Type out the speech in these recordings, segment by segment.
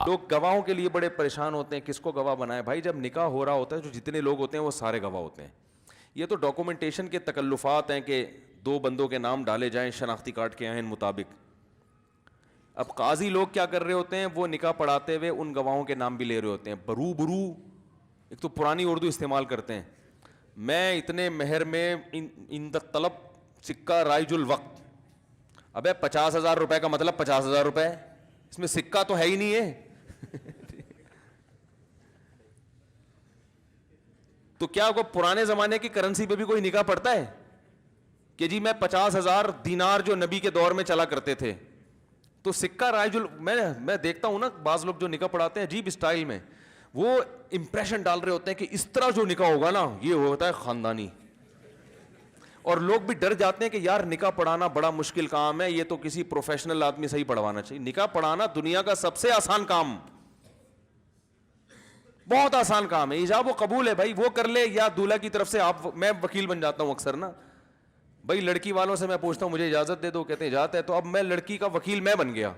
لوگ گواہوں کے لیے بڑے پریشان ہوتے ہیں, کس کو گواہ بنائے. بھائی جب نکاح ہو رہا ہوتا ہے جو جتنے لوگ ہوتے ہیں وہ سارے گواہ ہوتے ہیں. یہ تو ڈاکومنٹیشن کے تکلفات ہیں کہ 2 بندوں کے نام ڈالے جائیں شناختی کارڈ کے عین مطابق. اب قاضی لوگ کیا کر رہے ہوتے ہیں, وہ نکاح پڑھاتے ہوئے ان گواہوں کے نام بھی لے رہے ہوتے ہیں. برو برو ایک تو پرانی اردو استعمال کرتے ہیں, میں اتنے مہر میں ان طلب سکہ رائج الوقت. ابے 50,000 روپے کا مطلب 50,000 روپے, اس میں سکہ تو ہے ہی نہیں ہے. تو کیا وہ پرانے زمانے کی کرنسی پہ بھی کوئی نکاح پڑتا ہے کہ جی میں 50,000 دینار جو نبی کے دور میں چلا کرتے تھے تو سکہ رائج میں دیکھتا ہوں نا بعض لوگ جو نکاح پڑھاتے ہیں عجیب اسٹائل میں, وہ امپریشن ڈال رہے ہوتے ہیں کہ اس طرح جو نکاح ہوگا نا یہ ہوتا ہے خاندانی. اور لوگ بھی ڈر جاتے ہیں کہ یار نکاح پڑھانا بڑا مشکل کام ہے, یہ تو کسی پروفیشنل آدمی سے ہی پڑھوانا چاہیے. نکاح پڑھانا دنیا کا سب سے آسان کام, بہت آسان کام ہے. ایجاب و قبول ہے بھائی, وہ کر لے یا دولہا کی طرف سے آپ. میں وکیل بن جاتا ہوں اکثر نا بھائی, لڑکی والوں سے میں پوچھتا ہوں مجھے اجازت دے دو, کہتے ہیں اجازت ہے. تو اب میں لڑکی کا وکیل میں بن گیا,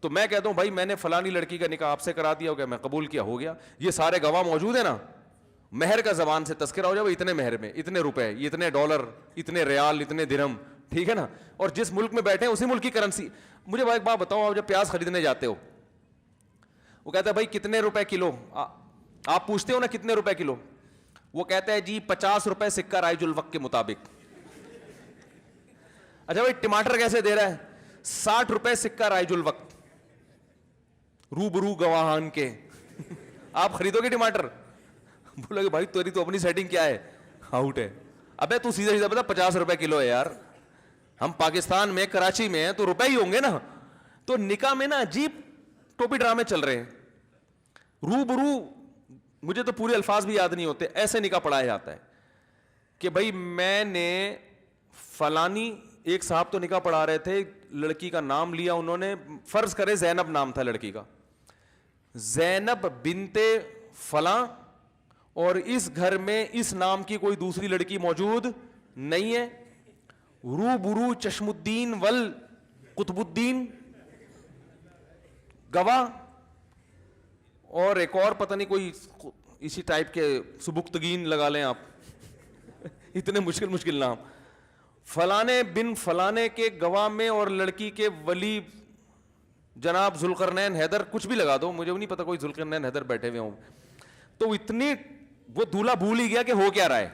تو میں کہتا ہوں بھائی میں نے فلانی لڑکی کا نکاح آپ سے کرا دیا, ہو گیا, میں قبول کیا, ہو گیا. یہ سارے گواہ موجود ہیں نا, مہر کا زبان سے تذکرہ ہو جائے, اتنے مہر میں اتنے روپے, اتنے ڈالر, اتنے ریال, اتنے درہم, ٹھیک ہے نا. اور جس ملک میں بیٹھے ہیں اسی ملک کی کرنسی. مجھے ایک بات بتاؤ, آپ جب پیاز خریدنے جاتے ہو وہ کہتا ہے بھائی کتنے روپے کلو, آپ پوچھتے ہو نا کتنے روپے کلو, وہ کہتا ہے جی 50 روپے سکہ رائج الوقت کے مطابق. اچھا بھائی ٹماٹر کیسے دے رہا ہے, 60 روپے سکہ رائج الوقت روبرو گواہان کے. آپ خریدو گے ٹماٹر, بولو کہ بھائی تیری تو اپنی سیٹنگ کیا ہے, آؤٹ ہے. ابے تو سیدھا سیدھا بتا 50 روپے کلو ہے یار, ہم پاکستان میں کراچی میں ہیں تو روپے ہی ہوں گے نا. تو نکاح میں نا عجیب ٹوپی ڈرامے چل رہے ہیں. روبرو, مجھے تو پورے الفاظ بھی یاد نہیں ہوتے, ایسے نکاح پڑھایا جاتا ہے کہ بھائی میں نے فلانی, ایک صاحب تو نکاح پڑھا رہے تھے, لڑکی کا نام لیا انہوں نے, فرض کرے زینب نام تھا لڑکی کا, زینب بنت فلاں, اور اس گھر میں اس نام کی کوئی دوسری لڑکی موجود نہیں ہے. روبرو چشم الدین ول قطب الدین گواہ, اور ایک اور پتہ نہیں کوئی اسی ٹائپ کے سبکتگین لگا لیں آپ, اتنے مشکل مشکل نام. فلانے بن فلانے کے گواہ میں, اور لڑکی کے ولی جناب ذوالقرنین حیدر, کچھ بھی لگا دو, مجھے نہیں پتا کوئی ذوالقرنین حیدر بیٹھے ہوئے ہوں. تو اتنی وہ دولہا بھول ہی گیا کہ ہو کیا رہا ہے.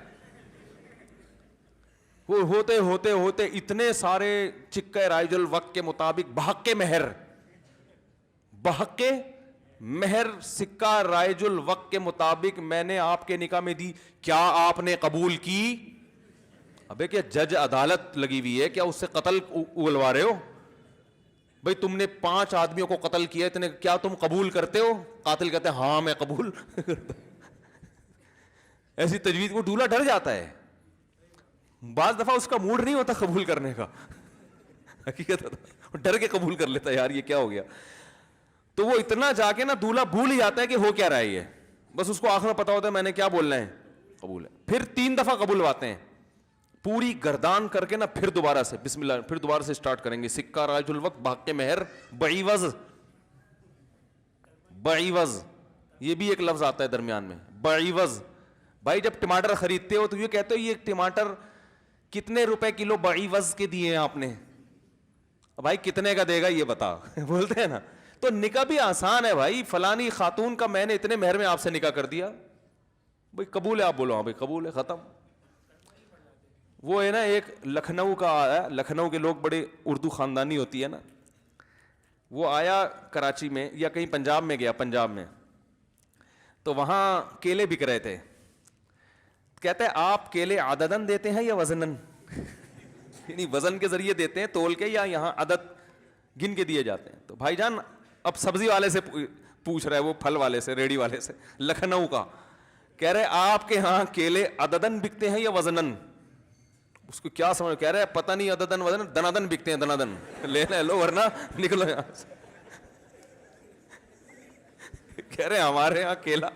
وہ ہوتے ہوتے ہوتے اتنے سارے چکہ رائج الوقت کے مطابق بحق مہر, بحق مہر سکہ رائج الوقت کے مطابق میں نے آپ کے نکاح میں دی, کیا آپ نے قبول کی؟ ابے کیا جج عدالت لگی ہوئی ہے کیا, اس سے قتل اگلوا رہے ہو؟ بھئی تم نے 5 آدمیوں کو قتل کیا, اتنے کیا تم قبول کرتے ہو؟ قاتل کہتے ہیں ہاں میں قبول. ایسی تجویز, وہ دولہا ڈر جاتا ہے. بعض دفعہ اس کا موڈ نہیں ہوتا قبول کرنے کا, حقیقت ڈر کے قبول کر لیتا ہے, یار یہ کیا ہو گیا. تو وہ اتنا جا کے نا دولہا بھول ہی جاتا ہے کہ ہو کیا رہا ہے یہ, بس اس کو آخر میں پتا ہوتا ہے میں نے کیا بولنا ہے, قبول ہے. پھر 3 دفعہ قبولواتے ہیں, پوری گردان کر کے نا, پھر دوبارہ سے بسم اللہ, پھر دوبارہ سے سٹارٹ کریں گے. سکہ رائج الوقت بحق مہر بعوض, بعوض یہ بھی ایک لفظ آتا ہے درمیان میں, بعوض. بھائی جب ٹماٹر خریدتے ہو تو یہ کہتے ہو یہ ٹماٹر کتنے روپے کلو بعوض کے دیے ہیں آپ نے, بھائی کتنے کا دے گا یہ بتا, بولتے ہیں نا. تو نکاح بھی آسان ہے بھائی, فلانی خاتون کا میں نے اتنے مہر میں آپ سے نکاح کر دیا, بھائی قبول ہے, آپ بولو ہاں بھائی قبول ہے, ختم. وہ ہے نا ایک لکھنؤ کا آیا, لکھنؤ کے لوگ بڑے اردو خاندانی ہوتی ہے نا, وہ آیا کراچی میں یا کہیں پنجاب میں گیا, پنجاب میں, تو وہاں کیلے بک رہے تھے. کہتے ہیں آپ کیلے عددن دیتے ہیں یا وزنن, یعنی وزن کے ذریعے دیتے ہیں تول کے, یا یہاں عدد گن کے دیے جاتے ہیں. تو بھائی جان اب سبزی والے سے پوچھ رہا ہے, وہ پھل والے سے, ریڑی والے سے, لکھنؤ کا, کہہ رہے آپ کے ہاں کیلے عددن بکتے ہیں یا وزنن. اس کو کیا سمجھ, کہہ رہے پتہ نہیں عددن وزن, دنادن بکتے ہیں, دنادن لینا لو ورنہ نکلو یہاں سے. کہہ رہے ہمارے یہاں کیلا,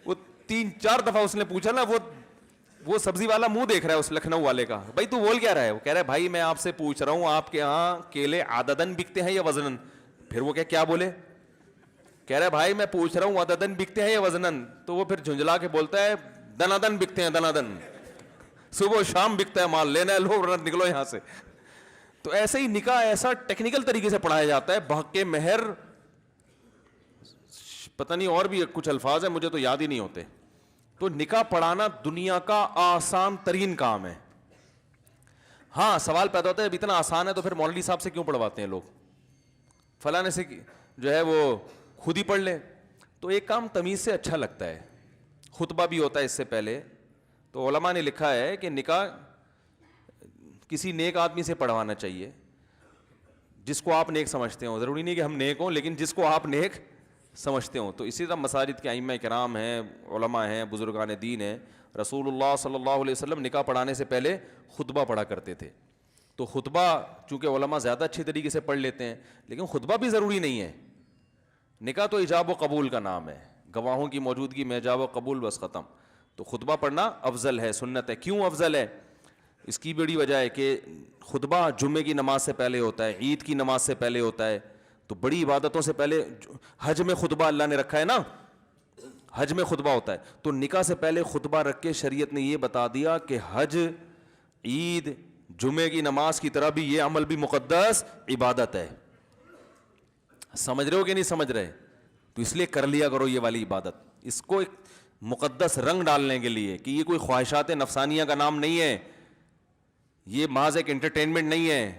وہ 3-4 دفعہ اس نے پوچھا نا, وہ سبزی والا منہ دیکھ رہا ہے اس لکھنؤ والے کا, بھائی تو بول کیا رہا ہے؟ وہ کہہ رہا ہے بھائی میں آپ سے پوچھ رہا ہوں آپ کے ہاں کیلے عددن بکتے ہیں یا وزنن. پھر وہ کیا بولے, کہہ رہا ہے بھائی میں پوچھ رہا ہوں عددن بکتے ہیں یا وزنن؟ تو وہ پھر جھنجلا کے بولتا ہے دنادن بکتے ہیں، دنادن، صبح و شام بکتا ہے مال، لینا ہے لو ورنہ نکلو یہاں سے. تو ایسے ہی نکاح ایسا ٹیکنیکل طریقے سے پڑھایا جاتا ہے، بحق مہر، پتہ نہیں اور بھی کچھ الفاظ ہیں مجھے تو یاد ہی نہیں ہوتے. تو نکاح پڑھانا دنیا کا آسان ترین کام ہے. ہاں سوال پیدا ہوتا ہے اب اتنا آسان ہے تو پھر مولوی صاحب سے کیوں پڑھواتے ہیں لوگ، فلانے سے جو ہے وہ خود ہی پڑھ لیں. تو ایک کام تمیز سے اچھا لگتا ہے. خطبہ بھی ہوتا ہے اس سے پہلے. تو علماء نے لکھا ہے کہ نکاح کسی نیک آدمی سے پڑھوانا چاہیے جس کو آپ نیک سمجھتے ہوں. ضروری نہیں کہ ہم نیک ہوں، لیکن جس کو آپ نیک سمجھتے ہوں. تو اسی طرح مساجد کے ائمہ کرام ہیں، علماء ہیں، بزرگان دین ہیں. رسول اللہ صلی اللہ علیہ وسلم نکاح پڑھانے سے پہلے خطبہ پڑھا کرتے تھے. تو خطبہ چونکہ علماء زیادہ اچھی طریقے سے پڑھ لیتے ہیں، لیکن خطبہ بھی ضروری نہیں ہے. نکاح تو ایجاب و قبول کا نام ہے، گواہوں کی موجودگی میں ایجاب و قبول بس ختم. تو خطبہ پڑھنا افضل ہے، سنت ہے. کیوں افضل ہے؟ اس کی بڑی وجہ ہے کہ خطبہ جمعے کی نماز سے پہلے ہوتا ہے، عید کی نماز سے پہلے ہوتا ہے. تو بڑی عبادتوں سے پہلے حج میں خطبہ اللہ نے رکھا ہے نا، حج میں خطبہ ہوتا ہے. تو نکاح سے پہلے خطبہ رکھ کے شریعت نے یہ بتا دیا کہ حج، عید، جمعے کی نماز کی طرح بھی یہ عمل بھی مقدس عبادت ہے. سمجھ رہے ہو کہ نہیں سمجھ رہے؟ تو اس لیے کر لیا کرو یہ والی عبادت. اس کو ایک مقدس رنگ ڈالنے کے لیے کہ یہ کوئی خواہشات نفسانیہ کا نام نہیں ہے، یہ محض ایک انٹرٹینمنٹ نہیں ہے.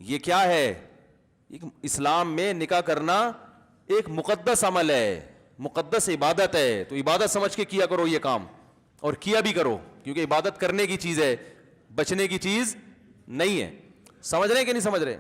یہ کیا ہے؟ اسلام میں نکاح کرنا ایک مقدس عمل ہے، مقدس عبادت ہے. تو عبادت سمجھ کے کیا کرو یہ کام، اور کیا بھی کرو، کیونکہ عبادت کرنے کی چیز ہے، بچنے کی چیز نہیں ہے. سمجھ رہے ہیں کہ نہیں سمجھ رہے؟